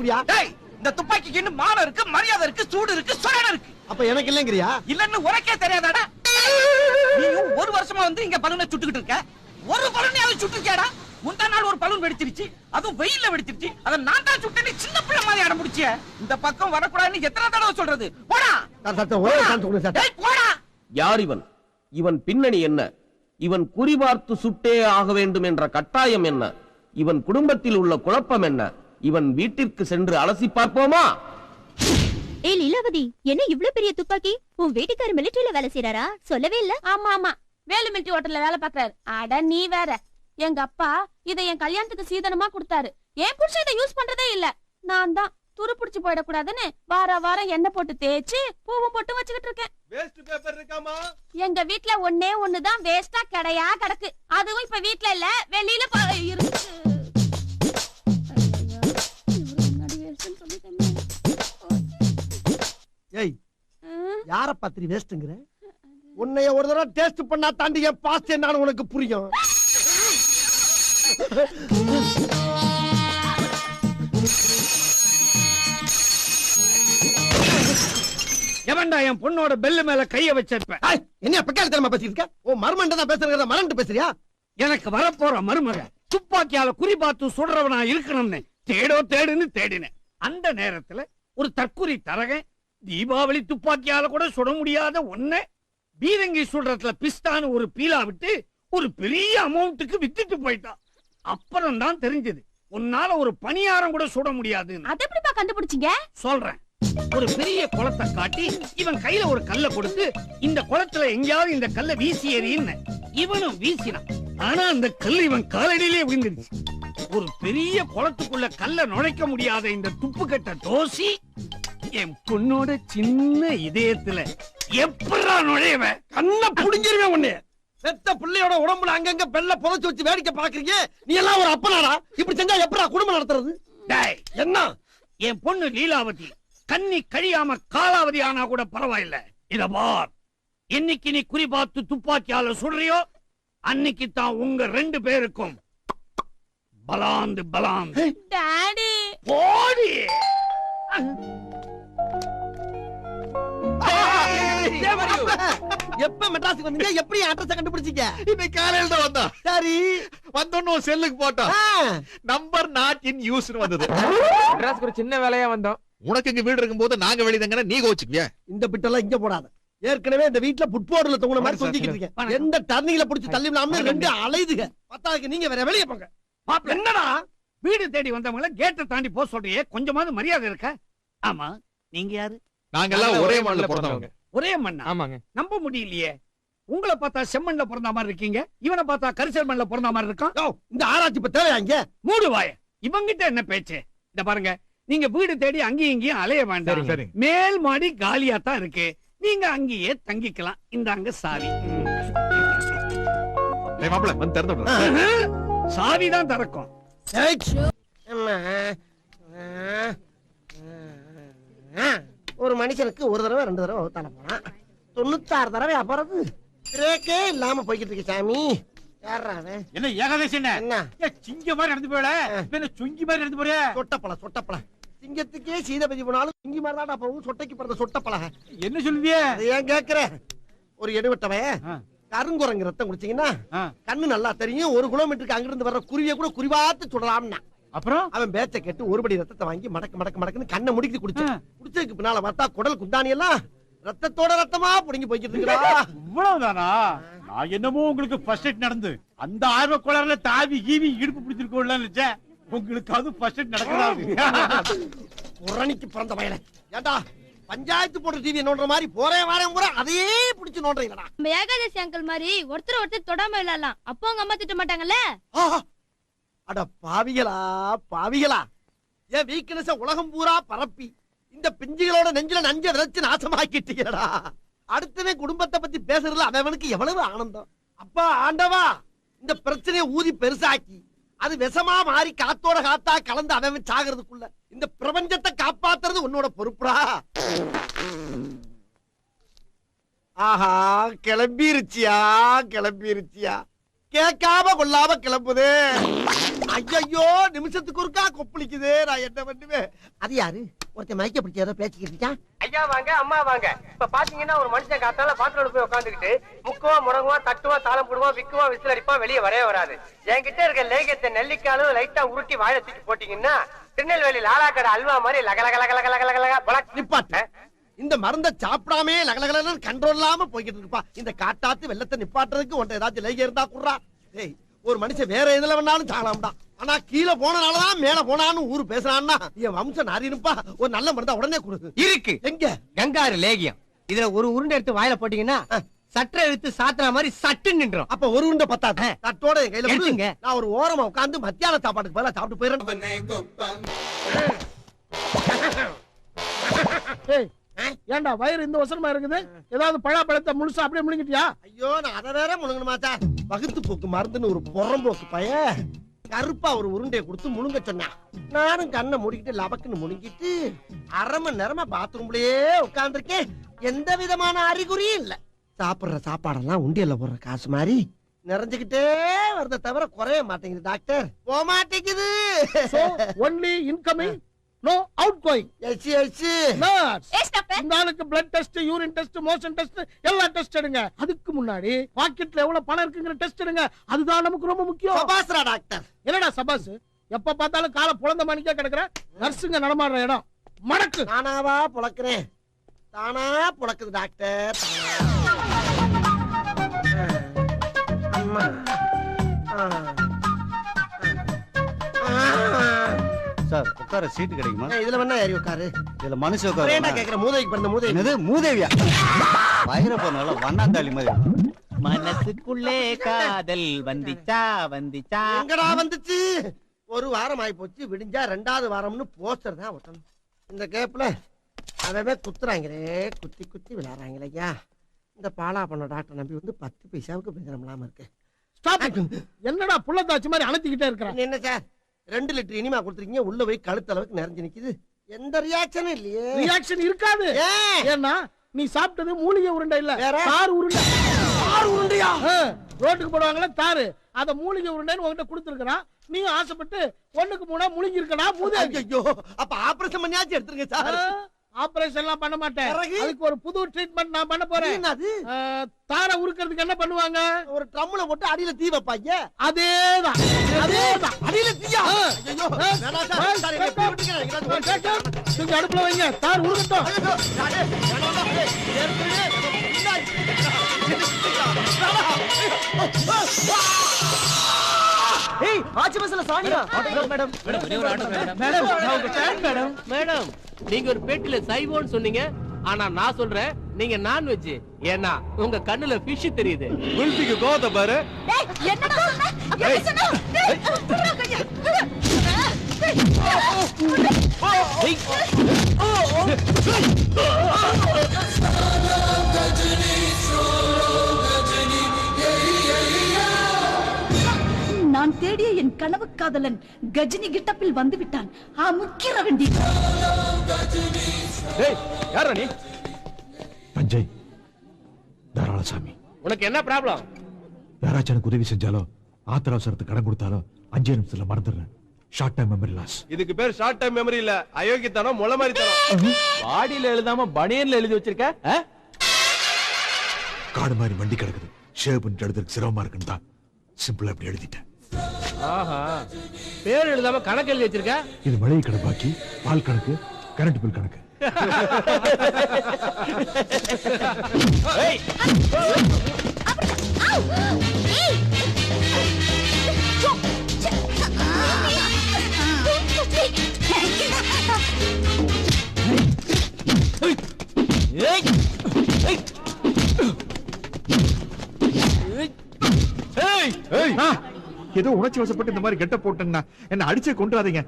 பேசுறியா? இந்த துப்பாக்கிக்கு இன்னும் மானம் இருக்கு, மரியாதை இருக்கு, சூடு இருக்கு, சுரண இருக்கு. அப்ப எனக்கு இல்லங்கறியா? இல்லன்னு உனக்கே தெரியாதாடா? நீ ஒரு வருஷமா வந்து இங்க பலூனை சுட்டுக்கிட்டு இருக்க. ஒரு பலூனையாவது சுட்டுக்கியாடா? முந்தா நாள் ஒரு பலூன் வெடிச்சிருச்சு, அதுவும் வெயில்ல வெடிச்சிருச்சு. அத நான் தான் சுட்டேன்னு சின்ன பிள்ளை மாதிரி அடம் பிடிச்சிய. இந்த பக்கம் வரக்கூடாதுன்னு எத்தனை தடவை சொல்றது? போடா போடா. யார் இவன்? இவன் பின்னணி என்ன? இவன் குறிபார்த்து சுட்டே ஆக வேண்டும் என்ற கட்டாயம் என்ன? இவன் குடும்பத்தில் உள்ள குழப்பம் என்ன? இவன் வீட்டிற்கு சென்று அலசி பார்ப்போமா? ஏ லீலாவதி, என்ன இவ்ளோ பெரிய துப்பாக்கி? உன் வீட்டுக்காரர் மிலிட்டரியில வேலை செய்யறாரா? சொல்லவே இல்ல. ஆமா ஆமா, வேலு மிலிட்டரி ஹோட்டல்ல வேலை பாக்குறாரு. அட நீ வேற, எங்க அப்பா இதை என் கல்யாணத்துக்கு சீதனமா கொடுத்தாரு. என் புருஷன் இதை யூஸ் பண்றதே இல்ல. நான் தான் துரு புடிச்சு போயிடக்கூடாதுன்னு வாரம் எண்ணெய் போட்டு தேய்ச்சி பூவும் போட்டு வச்சுக்கிட்டு இருக்கேன். வேஸ்ட் பேப்பர் இருக்காமா? எங்க வீட்ல ஒன்னே ஒண்ணுதான் வேஸ்டா கிடையா கிடக்கு. அதுவும் இப்ப வீட்ல இல்ல, வெளியில இருக்கு. ஏய், யார பத்திரி வேஸ்ட்ங்கற? உன்னைய ஒரு தடவை டேஸ்ட் பண்ணா தாண்டி என் பாஸ்ட் என்னன்னு உனக்கு புரியும். எவன்டா என் பொண்ணோட பெல்லு மேல கைய வச்சிருப்ப? என்ன பக்காலத்தனமா பேசிட்டு இருக்க? ஓ மர்மண்ட தான் பேசுறத மறந்து பேசுறியா? எனக்கு வரப்போற மருமக துப்பாக்கியால குறிபார்த்து சுடுறவனா இருக்கணும்னு தேடுன்னு தேடினேன். அந்த நேரத்துல ஒரு தற்குறி தரகன் தீபாவளி துப்பாக்கியால கூட சுட முடியாத ஒன்ன பீரங்கி சுடுறதுல பிஸ்தான்னு ஒரு பீலா விட்டு ஒரு பெரிய அமௌண்ட்டுக்கு வித்துட்டு போயிட்டான். அப்புறம் தான் தெரிஞ்சது உன்னால ஒரு பணியாரம் கூட சுட முடியாதுன்னு. அத எப்படிப்பா கண்டுபிடிச்சீங்க? சொல்றேன். ஒரு பெரிய குளத்தை காட்டி இவன் கையில ஒரு கல்லை கொடுத்து இந்த குளத்துல எங்கேயாவது இந்த கல்லை வீசி எறின்னு இவனும் வீசினான். ஆனா அந்த கல் இவன் காலடியிலே விழுந்துருச்சு. ஒரு பெரிய குளத்துக்குள்ள கல்ல நுழைக்க முடியாத இந்த துப்பு கட்ட தோசி என் பொண்ணோட சின்ன இதயத்துல எப்படா நுழையவன்? கண்ண புடிஞ்சிருவேன் உன்னைய. பெத்த பிள்ளையோட உடம்புல அங்கங்க பெல்ல புதைச்சு வச்சு வேடிக்கை பாக்குறீங்க. நீ எல்லாம் ஒரு அப்பனாடா? இப்படி செஞ்சா எப்படா குடும்பம் நடத்துறது? என்ன? என் பொண்ணு லீலாவதி கண்ணி கழியாம காலாவதி ஆனா கூட பரவாயில்ல. இத பார், என்னைக்கு நீ குறிபார்த்து துப்பாக்கியால சுடுறியோ அன்னைக்கு தான் உங்க ரெண்டு பேருக்கும் பலாந்து பலாந்து. டாடி போடி. எப்ப மெட்ராஸுக்கு வந்தீங்க? எப்படி அட்ரஸ் கண்டுபிடிச்சீங்க? இன்னைக்கு காலையில தான் வந்தா. சரி, வந்தோன்னு செல்லுக்கு போட்டா நம்பர் நாட் இன் யூஸ் வந்தது. மெட்ராஸ்க்கு ஒரு சின்ன வேலையா வந்தோம். உனக்கு இங்க வீடு இருக்கும்போது நாங்க வெளியதங்கன நீ கோச்சுக்குவியா? இந்த பிட்டெல்லாம் இங்க போடாத. ஏற்கனவே இந்த வீட்ல புட்போர்டுல தொங்குன மாதிரி தொங்கிட்டு இருக்கேன். எந்த டர்னிங்ல புடிச்சு தள்ளி விடாம ரெண்டு அலைதுக. பத்தாதுக்கு நீங்க வேற வெளிய போங்க. மாப்ள, என்னடா வீடு தேடி வந்தவங்கள கேட்ட தாண்டி போ சொல்றியே, கொஞ்சமாவது மரியாதை இருக்க? ஆமா, நீங்க யாரு? நாங்க எல்லாம் ஒரே மண்ணுல பிறந்தவங்க. ஒரே மண்ணா? ஆமாங்க. நம்ப முடியலையே. உங்களை பார்த்தா செம்மண்ல பிறந்த மாதிரி இருக்கீங்க, இவனை பார்த்தா கரிசல் மண்ல பிறந்த மாதிரி இருக்கான். இந்த ஆராய்ச்சி இப்ப தேவையா இங்க? மூடு வாய. இவங்கிட்ட என்ன பேச்சு? இந்த பாருங்க, நீங்க வீடு தேடி அங்கேயும் இங்கேயும் அலைய வேண்டாம். சரி. மேல் மாடி காலியா தான் இருக்கு, நீங்க அங்கேயே தங்கிக்கலாம். இந்தாங்க சாவி. மாப்பிள்ள வந்து திறந்து விடுறேன். சாவி தான் திறக்கும். ஒரு மனுஷனுக்கு ஒரு தடவை ரெண்டு தடவை வகுத்தால போனான். 96 தடவை அப்புறது பிரேக்கே இல்லாம போய்கிட்டு இருக்கு சாமி. என்ன ஏகாதசி என்ன சிங்க மாதிரி நடந்து போயல, சுங்கி மாதிரி நடந்து போறிய? சொட்டப்பழ சிங்கத்துக்கே சீதபதி போனாலும் சிங்கி மாதிரி தான் போகும். சொட்டைக்கு பிறந்த சொட்டப்பழ என்ன சொல்லுவிய? ஏன் கேக்குற? ஒரு எடுவட்டவன் கருங்குரங்கு ரத்தம் குடிச்சீங்கன்னா கண்ணு நல்லா தெரியும். 1 கிலோமீட்டருக்கு அங்கிருந்து வர்ற குருவிய கூட குறிவாத்து சுடலாம்னா. அப்புறம் அவன் பேச்ச கேட்டு ஒரு படி ரத்தத்தை வாங்கி மடக்கு கண்ணை முடிக்கி குடிச்சான். குடிச்சதுக்கு பின்னால பார்த்தா குடல் குந்தானி எல்லாம் ரத்தத்தோட ரத்தமா புடிங்கி போய்கிட்டு இருக்கா. இவ்வளவுதானா? நான் என்னமோ உங்களுக்கு ஃபர்ஸ்ட் எய்ட் நடந்து அந்த ஆர்வ கோளாறுல தாவி கீவி இடுப்பு பிடிச்சிருக்கோம்ல நினைச்சேன். உங்களுக்கு அது ஃபர்ஸ்ட் எய்ட் நடக்கறாது. புரணிக்கு பிறந்த வயல. ஏண்டா பஞ்சாயத்து போட்டு டிவி நோண்ற மாதிரி போறேன் வாரேன் கூட அதையே பிடிச்சு நோண்றீங்களா? நம்ம ஏகாதசி அங்கிள் மாதிரி ஒருத்தர் தொடாம விளையாடலாம். அப்போ உங்க அம்மா திட்ட மாட்டாங்கல்ல? அட பாவிகளா, ஏன் வீக்னஸ உலகம் பூரா பரப்பி இந்த பிஞ்சுகளோட நெஞ்சில நஞ்ச விதைச்சு நாசமாக்கிட்டீங்கடா. அடுத்தவன் குடும்பத்தை பத்தி பேசுறதுல அவனுக்கு எவ்வளவு ஆனந்தம். அப்பா ஆண்டவா, இந்த பிரச்சனையை ஊதி பெருசாக்கி அது விஷமா மாறி காத்தோட காத்தா கலந்து அவன் சாகிறதுக்குள்ள இந்த பிரபஞ்சத்தை காப்பாத்துறது உன்னோட பொறுப்புடா. ஆஹா, கிளம்பிருச்சியா கேட்காம கொள்ளாம கிளம்புது. ஐயோ நிமிஷத்துக்கு ஒருக்கா கொப்பளிக்குது, நான் என்ன பண்ணுவேன்? அது யாரு? ஒருத்தன் மயக்க பிடிச்சி ஏதோ பேசிக்கிட்டு இருக்கான். ஐயா வாங்க, அம்மா வாங்க. இப்ப பாத்தீங்கன்னா ஒரு மனுஷன் காத்தால பாத்திரோட போய் உட்காந்துக்கிட்டு முக்குவா முடங்குவா தட்டுவா தாளம் போடுவா விக்குவா விசில் அடிப்பா வெளியே வரவே வராது. என்கிட்ட இருக்க லேகத்தை நெல்லிக்காலும் லைட்டா உருட்டி வாழை தூக்கி போட்டீங்கன்னா திருநெல்வேலி லாலாக்கடை அல்வா மாதிரி லகலகலகலகலகலகலக நிப்பாட்டு. இந்த மருந்த சாப்பிடாமே லகலகலன்னு கண்ட்ரோல் இல்லாம போய்கிட்டு இருப்பா. இந்த காட்டாத்து வெள்ளத்தை நிப்பாட்டுறதுக்கு உன்ட்ட ஏதாச்சும் லேக இருந்தா குடுறா. டேய், ஒரு மனுஷன் வேற எதுல வேணாலும் சாகலாம்டா, ஆனா கீழே போனனாலதான் மேல போனான்னு ஊரு பேசுறான்னா என் வம்சம் நாரினுப்பா. ஒரு நல்ல மருந்தா உடனே கொடு. இருக்கு. எங்க? கங்காரு லேகியம். இதுல ஒரு உருண்டை எடுத்து வாயில போட்டீங்கன்னா சற்ற எடுத்து சாத்துற மாதிரி சட்டு நின்றோம். அப்ப ஒரு உண்டை பத்தாது, தட்டோட என் கையில எடுத்துங்க. கொடுங்க. நான் ஒரு ஓரமா உட்கார்ந்து மத்தியான சாப்பாட்டுக்கு பதிலா சாப்பிட்டு போயிடுறேன். ஏண்டா வயிறு இந்த அவசரமா இருக்குது? ஏதாவது பழத்தை முழுசா அப்படியே முழுங்கிட்டியா? ஐயோ, நான் அதை வேற முழுங்கணுமா சார்? வகுத்து போக்கு மருந்துன்னு ஒரு புறம்போக்கு பையன் கருப்பா ஒரு உருண்டையை கொடுத்து முழுங்க சொன்னான். நானும் கண்ணை முடிக்கிட்டு லபக்குன்னு முழுங்கிட்டு அரை மணி நேரமா பாத்ரூம்லயே உட்கார்ந்துருக்கேன். எந்த விதமான அறிகுறியும் இல்ல. சாப்பிடுற சாப்பாடெல்லாம் உண்டியல்ல போடுற காசு மாதிரி நிறைஞ்சுக்கிட்டே வரத தவிர குறைய மாட்டேங்குது டாக்டர். போக மாட்டேங்குது. Only incoming, no outgoing. இந்த ஆளுக்கு blood test, urine test, motion test எல்லா டெஸ்ட் எடுங்க. அதுக்கு முன்னாடி பாக்கெட்ல எவ்வளவு பணம் இருக்குங்கிற டெஸ்ட் எடுங்க. அதுதான் நமக்கு ரொம்ப முக்கியம். சபாஸ்ரா டாக்டர். என்னடா சபாஸ்? எப்ப பார்த்தாலும் காலை புலந்த மணிக்கா கிடக்குற. நர்ஸுங்க நடமாடுற இடம் மடக்கு. நானாவா புழக்கிறேன்? தானா புழக்குது டாக்டர். அம்மா. சார் உட்கார சீட்டு கிடைக்குமா? இதுல வேணா ஏறி உட்காரு. இதுல மனுஷ உட்காரு. ஏன்டா கேக்குற? மூதைக்கு பிறந்த மூதை. என்னது மூதேவியா? வயிற போனால வண்ணாந்தாளி மாதிரி. மனசுக்குள்ளே காதல் வந்திச்சா வந்திச்சா. எங்கடா வந்துச்சு? ஒரு வாரம் ஆயி போச்சு. விடிஞ்சா 2வது வாரம்னு போஸ்டர் தான் ஒட்டணும். இந்த கேப்ல அவவே குத்துறாங்களே, குத்தி குத்தி விளையாடுறாங்களே. ஐயா, இந்த பாலா பண்ண டாக்டர் நம்பி வந்து 10 பைசாவுக்கு பிரயோஜனம் இருக்கு. என்னடா புள்ளத்தாச்சு மாதிரி அணைத்திக்கிட்டே இருக்கிறேன். என்ன சார் 2 லிட்டர் இனிமா கொடுத்துருக்கீங்க, உள்ள போய் கழுத்து அளவுக்கு நிறைஞ்சு நிக்குது. எந்த ரியாக்ஷனும் இல்லையே. ரியாக்ஷன் இருக்காது. ஏன்னா நீ சாப்பிட்டது மூலிகை உருண்டை இல்ல, வேற? தார் உருண்டை. தார் உருண்டையா? ரோட்டுக்கு போடுவாங்களே தாரு, அத மூலிகை உருண்டைன்னு உன்கிட்ட கொடுத்துருக்கான். நீ ஆசைப்பட்டு 1க்கு 3 முழுங்கி இருக்கடா மூதே. ஐயோ, அப்ப ஆபரேஷன் பண்ணியாச்சு எடுத்துருங்க சார். ஆபரேஷன் எல்லாம் பண்ண மாட்டேன். அதுக்கு ஒரு புது ட்ரீட்மெண்ட் நான் பண்ண போறேன். என்னது? தார உருக்கிறதுக்கு என்ன பண்ணுவாங்க? ஒரு ட்ரம்ல போட்டு அடியில தீ வைப்பாங்க. அதேதான் அதேதான். அடியில தீயா? ஐயோ, வேணாம் சார். சார், இங்க தீ விட்டுங்க. தூக்கி அடுப்புல வைங்க, தார் உருகட்டும். ஐயோ, சார், வேணாம்டா. ஏற்கனவே ஏய், ஆச்சி பஸ்ல சாணியா? மேடம் மேடம், நீங்க ஒரு பெட்டில சைவோன்னு சொன்னீங்க. ஆனா நான் சொல்றேன் நீங்க நான்வெஜ். ஏன்னா உங்க கண்ணுல ஃபிஷ் தெரியுது. குல்பிக்கு கோத பாரு. என்னடா சொன்ன? என்ன சொன்ன? நான் தேடிய என் கனவு காதலன் கஜினி கிட்டப்பில் வந்து விட்டான். முக்கிர வேண்டி. டேய், யாரா நீ? பஞ்சை தாராளசாமி. உனக்கு என்ன ப்ராப்ளம்? யாராச்சும் எனக்கு உதவி செஞ்சாலோ ஆத்திர அவசரத்துக்கு கடன் கொடுத்தாலோ 5 நிமிஷத்துல மறந்துடுறேன். Short time memory loss. இதுக்கு பேர் ஷார்ட் டைம் மெமரி இல்ல, அயோக்கியத்தனம், முளை மாதிரி தனம். பாடியில எழுதாம பனியன்ல எழுதி வச்சிருக்க. காடு மாதிரி வண்டி கிடக்குது. ஷேப் பண்ணி எழுதுறதுக்கு சிரமமா இருக்குன்னு தான் சிம்பிளா இப்படி எழுதிட்டேன். ஆஹா, பேர் எழுதாம கணக்கு எழுதி வச்சிருக்க. இது மளிகை கடை பாக்கி, பால் கணக்கு, கரண்ட் பில் கணக்கு. ஏதோ உணர்ச்சி வசப்பட்டு இந்த மாதிரி கெட்ட போட்டேன்னா என்ன அடிச்சே கொண்டுறாதீங்க.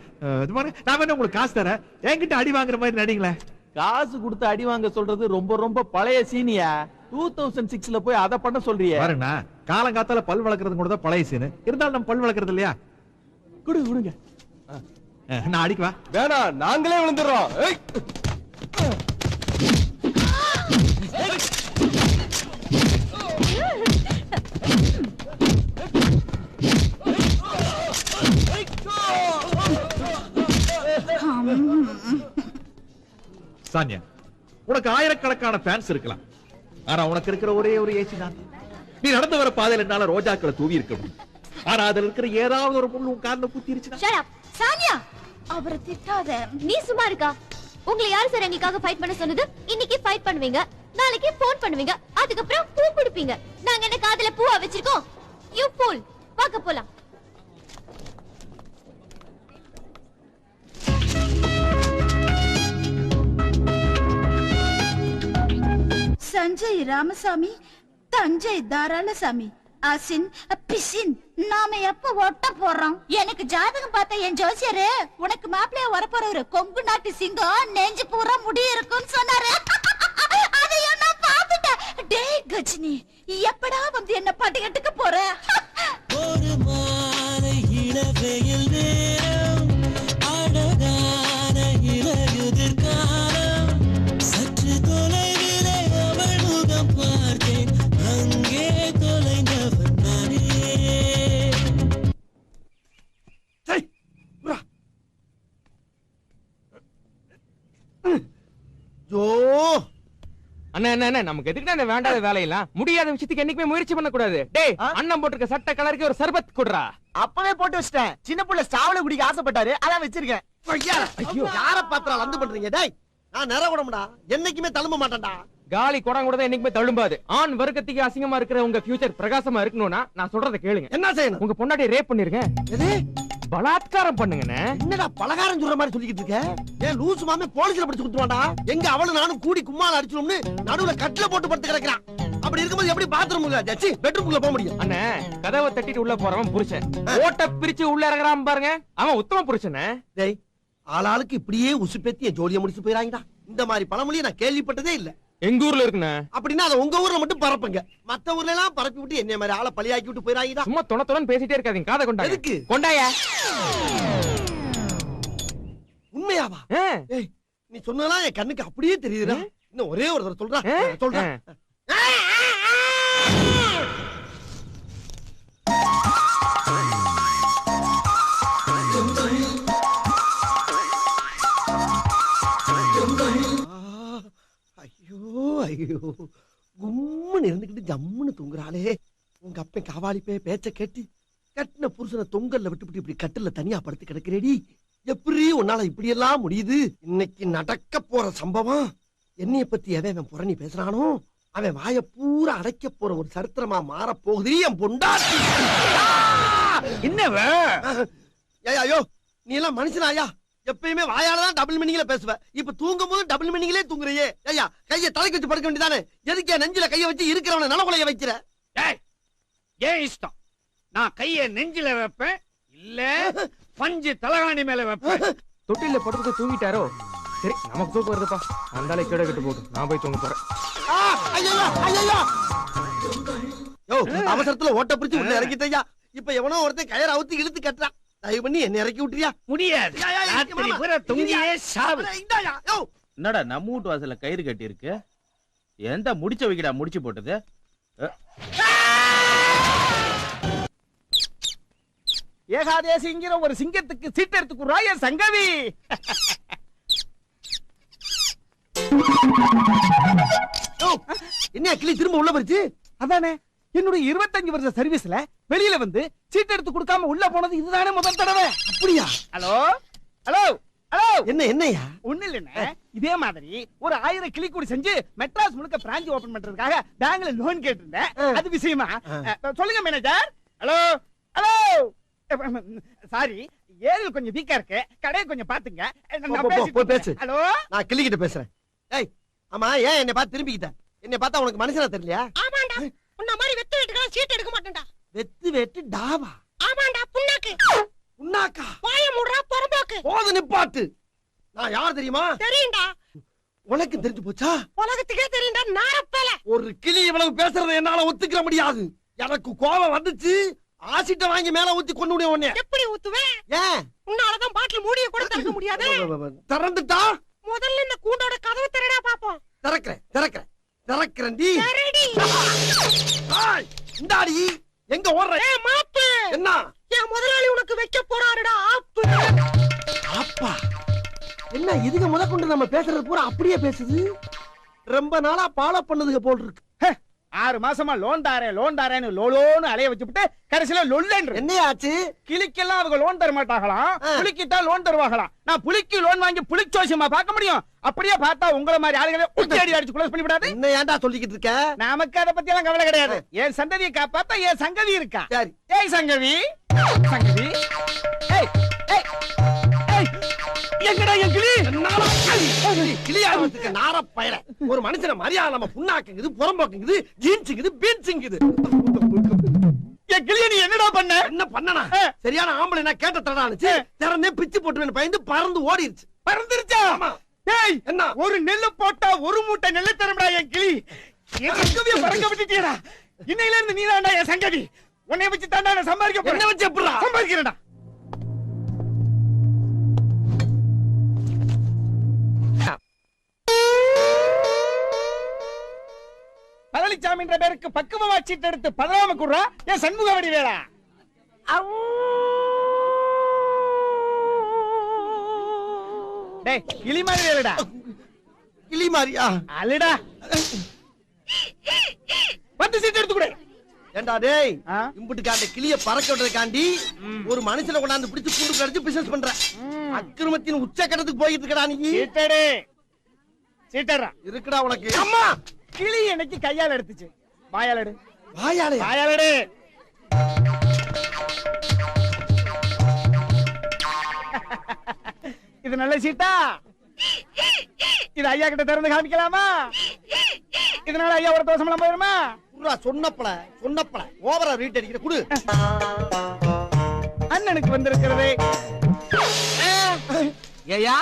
இது மாதிரி நான் வேணா உங்களுக்கு காசு தரேன், என்கிட்ட அடி வாங்குற மாதிரி நடிங்களேன். காசு கொடுத்து அடி வாங்க சொல்றது ரொம்ப ரொம்ப பழைய சீனியா. 2006ல போய் அதை பண்ண சொல்றியே. பாருங்கண்ணா, காலங்காத்தால பல் வளர்க்கறது கூட தான் பழைய சீனு. இருந்தாலும் நம்ம பல் வளர்க்கறது இல்லையா? கொடுங்க. நான் அடிக்குவா? வேணாம், நாங்களே விழுந்துடுறோம். சானியா, உனக்கு ஆயிரக்கணக்கான ஃபேன்ஸ் இருக்கலாம், ஆனா உனக்கு இருக்கிற ஒரே ஒரு ஏசி தான். நீ நடந்து வர பாதையில என்னால ரோஜாக்களை தூவி இருக்க முடியும், ஆனா அதுல இருக்கிற ஏதாவது ஒரு முள் உன் கால்ல குத்திருச்சுனா. ஷட் அப் சானியா, அவரை திட்டாத. நீ சும்மா இருக்கா? உங்களை யார் சார் எங்களுக்காக ஃபைட் பண்ண சொன்னது? இன்னைக்கு ஃபைட் பண்ணுவீங்க, நாளைக்கு ஃபோன் பண்ணுவீங்க, அதுக்கப்புறம் பூ கொடுப்பீங்க. நாங்க என்ன காதுல பூவா வச்சிருக்கோம்? You pool. வாங்க போலாம். சஞ்சய் ராமசாமி, தஞ்சை தாராளசாமி, அசின் பிசின், நாம எப்ப ஒட்ட போறோம்? எனக்கு ஜாதகம் பார்த்த என் ஜோசியரு உனக்கு மாப்பிள்ளைய வரப்போறவரு கொங்கு நாட்டு சிங்கம், நெஞ்சு பூரா முடி இருக்குன்னு சொன்னாரு. அதையும் நான் பார்த்துட்டேன். டேய் கஜினி, எப்படா வந்து என்ன பாட்டுக்கிட்டுக்க போற? ஒரு மாலை இளவெயில் நேரம், அழகான இலையுதிர் காலம், சற்று தொலைவிலே அவள் முகம் பார்த்தேன், அங்கே தொலைந்தவன் நானே. அண்ணா என்ன நமக்கு எதுக்கு அந்த வேண்டாத வேலையெல்லாம்? முடியாத விஷயத்துக்கு என்னைக்குமே முயற்சி பண்ண கூடாது. டேய், அண்ணன் போட்டிருக்க சட்டை கலருக்கு ஒரு சர்பத் குடுறா. அப்பவே போட்டு வச்சிட்டேன். சின்ன புள்ள சாவல குடிக்க ஆசைப்பட்டாரு, அதான் வச்சிருக்கேன். யார பாத்திரம் லந்து பண்றீங்க? டேய், நான் நிற விடமுடா, என்னைக்குமே தழும்ப மாட்டேன்டா. காலி குடம் கூட என்னைக்குமே தழும்பாது. ஆண் வர்க்கத்துக்கு அசிங்கமா இருக்கிற உங்க ஃபியூச்சர் பிரகாசமா இருக்கணும்னா நான் சொல்றத கேளுங்க. என்ன செய்யணும்? உங்க பொண்டாட்டி ரேப் பண்ணிருங்க, பலாத்காரம் பண்ணுங்கண்ணே. என்னடா பலகாரம் சொல்ற மாதிரி சொல்லிக்கிட்டு இருக்க? ஏன் லூசு மாமே போலீஸ்ல பிடிச்சு குடுத்துவாடா? எங்க அவளும் நானும் கூடி கும்மால அடிச்சோம்னு நடுவுல கட்டில போட்டு படுத்து கிடக்குறான். அப்படி இருக்கும்போது எப்படி பாத்ரூம்ல ஜச்சி பெட்ரூம்ல போக முடியும்? அண்ணே, கதவை தட்டிட்டு உள்ள போறவன் புருஷன், ஓட்ட பிரிச்சு உள்ள இறங்குறான் பாருங்க, அவன் உத்தம புருஷனே. டேய், ஆளாளுக்கு இப்படியே உசுப்பேத்தி என் ஜோலியை முடிச்சு போயிராங்கடா. இந்த மாதிரி பழமொழியை நான் கேள்விப்பட்டதே இல்ல. எங்க ஊர்ல இருக்குண்ணே. அப்படின்னா அதை உங்க ஊர்ல மட்டும் பரப்புங்க, மத்த ஊர்ல எல்லாம் பரப்பி விட்டு என்ன மாதிரி ஆளை பழியாக்கி விட்டு போயிராங்கடா. சும்மா தொண பேசிட்டே இருக்காதீங்க, காதை கொண்டா. எதுக்கு கொண்டாயா? உண்மையாவா? ஏய், நீ சொன்னதெல்லாம் என் கண்ணுக்கு அப்படியே தெரியுதுடா. இன்னும் ஒரே ஒரு தடவை சொல்றா. ஐயோ ஐயோ, கும்முன்னு இருந்துகிட்டு ஜம்முன்னு தூங்குறாளே. உங்க அப்ப காவாலிப்பே பேச்ச கேட்டு கட்டின புருஷனை தொங்கல்ல விட்டுவிட்டு இப்படி கட்டில தனியா படுத்து கிடக்கிறேடி. எப்படி உன்னால இப்படி எல்லாம் முடியுது? இன்னைக்கு நடக்க போற சம்பவம், என்னைய பத்தி எவன் புரணி பேசுறானோ அவன் வாய பூரா அடைக்க போற ஒரு சரித்திரமா மாற போகுது. என் பொண்டாட்டி என்னவ? ஐயோ, நீ எல்லாம் மனுஷனாயா? எப்பயுமே வாயாலதான் டபுள் மீனிங்ல பேசுவ, இப்ப தூங்கும் போது டபுள் மீனிங்லே தூங்குறியே. ஐயா, கைய தலைக்கு வச்சு படுக்க வேண்டியதானே? எதுக்கு நெஞ்சில கைய வச்சு இருக்கிறவன நலகுலைய வைக்கிற? ஏன் இஷ்டம். நான் கைய நெஞ்சில வைப்பேன், இல்ல பஞ்சு தலகாணி மேல வைப்பேன். தொட்டில படுத்து தூங்கிட்டாரோ? சரி, நமக்கு தூக்கம் வருதுப்பா, அந்தாலே கேட கட்டு போட்டு நான் போய் தூங்க போறேன். அவசரத்துல ஓட்ட பிடிச்சு உள்ள இறக்கிட்டயா. இப்ப எவனோ ஒருத்தன் கயிற அவுத்து இழுத்து கட்டுறான். தயவு பண்ணி என்ன இறக்கி விட்டுறியா? முடியாது. என்னடா நம்ம வீட்டு வாசல்ல கயிறு கட்டி இருக்கு? எந்த முடிச்ச வைக்கடா முடிச்சு போட்டது? ஏகாதேசிங்கிற ஒரு சிங்கத்துக்கு சீட்டு எடுத்துக்குறா என் சங்கவி. என்ன கிளி திரும்ப உள்ள போச்சு? அதானே, என்னுடைய 25 வருஷ சர்வீஸ்ல வெளியில வந்து சீட் எடுத்து கொடுக்காம உள்ள போனது இதுதானே முதல் தடவை. அப்படியா? Hello hello hello. என்னையா? ஒண்ணு இல்லைண்ணே, இதே மாதிரி ஒரு 1000 கிளி கூடி செஞ்சு மெட்ராஸ் முழுக்க பிரான்ச் ஓபன் பண்றதுக்காக பேங்க்ல லோன் கேட்டிருந்தேன். அது விஷயமா சொல்லுங்க மேனேஜர். Hello hello. சாரி, ஏரியில் கொஞ்சம் வீக்கா இருக்கு, கடையை கொஞ்சம் பாத்துங்க. ஹலோ, நான் கிளி கிட்ட பேசுறேன். ஏய், ஆமா, ஏன் என்னை பார்த்து திரும்பிக்கிட்ட? என்னை பார்த்தா உனக்கு மனுஷனா தெரியலையா? ஆமாண்டா, உன்ன மாதிரி வெத்து வெட்டுக்கலாம் சீட் எடுக்க மாட்டேன்டா. வெத்து வெட்டு டாவா? ஆமாண்டா, புண்ணாக்கு. புண்ணாக்கா? வாய மூடுறா பொறம்போக்கு. போது நிப்பாட்டு. நான் யார் தெரியுமா? தெரியும்டா. உனக்கு தெரிஞ்சு போச்சா? உலகத்துக்கே தெரியும்டா நாரப்பேல. ஒரு கிளி இவ்வளவு பேசுறதை என்னால ஒத்துக்கிற முடியாது. எனக்கு கோபம் வந்துச்சு, ஆசிட்ட வாங்கி மேல ஊத்தி கொண்டு விடுவேன் உன்னை. எப்படி ஊத்துவே? ஏன்? உன்னாலதான் பாட்டில் மூடிய கூட திறக்க முடியாது. திறந்துட்டா? முதல்ல இந்த கூண்டோட கதவை திறடா பாப்போம். திறக்கிறேன்டி. இந்தாடி, எங்க ஓடுற? ஏய் மாப்பு, என்ன? என் முதலாளி உனக்கு வைக்க போறாருடா ஆப்பு. ஆப்பா? என்ன என்ன இதுக்கு முதற்கொண்டு நம்ம பேசுறது பூரா அப்படியே பேசுது? ரொம்ப நாளா ஃபாலோ பண்ணதுக்கு போல் இருக்கு. 6 மாசமா லோன் தாரேன்னு லோலோன்னு அலைய வச்சுட்டு கடைசியில லொல்லன்ற. என்ன ஆச்சு? கிளிக்கெல்லாம் அவங்க லோன் தர மாட்டாங்களாம், புலிக்கு தான் லோன் தருவாங்களாம். நான் புலிக்கு லோன் வாங்கி புலிச்சோசியமா பார்க்க முடியும்? அப்படியே பார்த்தா உங்கள மாதிரி ஆளுகளை உச்சடி அடிச்சு க்ளோஸ் பண்ணி விடாது. என்ன ஏன்டா சொல்லிக்கிட்டு இருக்க? நமக்கு அத பத்தி எல்லாம் கவலை கிடையாது. என் சந்ததியை காப்பாத்த என் சங்கவி இருக்கா. சரி. ஏய் சங்கவி, சங்கவி, ஏய் ஏய் ஏய், எங்கடா என் கிளி? கிளியாவதுக்கு நார பயல. ஒரு மனுஷன மரியாதை நம்ம புண்ணாக்குங்குது, புறம்போக்குங்குது, ஜீன்ஸுங்குது, பீன்ஸுங்குது. என் கிளிய நீ என்னடா பண்ண? என்ன பண்ணனா? சரியான ஆம்பளை நான் கேட்ட தடானுச்சு. திறந்தே பிச்சு போட்டுவேன் பயந்து பறந்து ஓடிருச்சு. பறந்துருச்சா? ஏய் என்ன? ஒரு நெல்லு போட்டா ஒரு மூட்டை நெல்லு தரும்டா என் கிளி. என் சங்கவியை பறக்க விட்டுட்டியடா. இன்னையில இருந்து நீதான்டா என் சங்கவி. உன்னை வச்சு தான்டா நான் சம்பாதிக்க போறேன். என்ன வச்சு எப்படிடா சம்பாதிக்கிறேன்டா? பழனிசாமி என்ற பேருக்கு பக்குவமா சீட்டு எடுத்து 15 குடுறா என் சண்முகவடி வேளா. டேய் கிளி மாதிரி வேலடா. கிளி மாதிரியா? அலடா. 10 சீட் எடுத்து கொடு. ஏண்டா டேய், இம்புட்டுக்காண்ட கிளிய பறக்க விடுறதுக்காண்டி ஒரு மனுஷனை கொண்டாந்து பிடிச்சு கூண்டு கடிச்சு பிசினஸ் பண்ற. அக்கிரமத்தின் உச்சக்கட்டத்துக்கு போயிட்டு இருக்கடா நீ. சீட்டடே. சீட்டடா. இருக்குடா உனக்கு. அம்மா கிளி எனக்கு கையால எடுத்துச்சு. வாயால எடு. வாயால? வாயால எடு. இது நல்ல சீட்டா? இது ஐயா கிட்ட திறந்து காமிக்கலாமா? இதனால ஐயா ஒரு தோசமெல்லாம் போயிருமா? சொன்னப்பல ஓவரா ரீட் அடிக்கிற குடு. அண்ணனுக்கு வந்திருக்கிறதே. ஏயா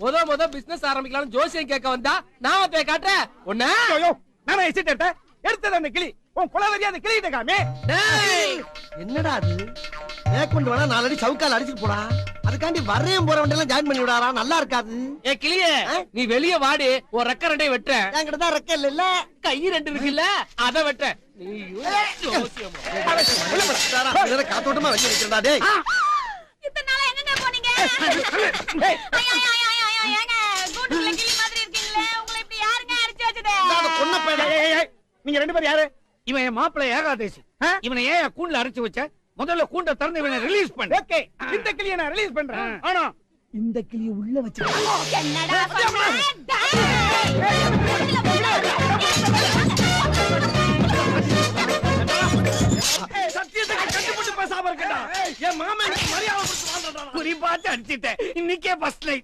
முத பிசினஸ் ஆரம்பிக்கலாம்னு ஜோசியம் கேட்க வந்தா நாம போய் காட்டுறேன் ஒண்ணு. நானே சீட் எடுத்தது அந்த கிளி. உன் குலவரியா அந்த கிளிகிட்ட காமி. என்னடா அது? மேற்கொண்டு வேணா 4 அடி சவுக்கால் அடிச்சுட்டு போடா. அதுக்காண்டி வரையும் போற வண்டியெல்லாம் ஜாயின் பண்ணி விடாரா? நல்லா இருக்காது. ஏ கிளியே, நீ வெளிய வாடி. ஒரு ரெக்க 2 வெட்ட. என்கிட்ட தான் ரெக்க இல்ல, கை 2 இருக்குல்ல, அத வெட்ட. நீ காத்தோட்டமா வச்சு வைக்கிறா. டேய் இத்தனை நாளா எங்கங்க போனீங்க? கூண்டுக்குள்ள கிளி மாதிரி இருக்கீங்களே, உங்களை இப்படி யாருங்க அடிச்சு வச்சது? நீங்க 2 பேர் யாரு? இவன் என் மாப்பிள்ளை ஏகாதேசி. இவனை ஏன் கூண்டுல அரைச்சு வச்ச? முதல்ல கூண்ட திறந்து இவனை ரிலீஸ் பண்ணு. ஓகே, இந்த கிளியை நான் ரிலீஸ் பண்றேன். ஆனா இந்த கிளியை உள்ள வச்சு என்னடா பண்ண? சத்தியத்தை கண்டுபிடிச்சு பேசாம இருக்கடா. என் மாமன் மரியாதை கொடுத்து வாழ்றடா. குறி பார்த்து அடிச்சிட்டேன். இன்னைக்கே ஃபர்ஸ்ட் லைட்.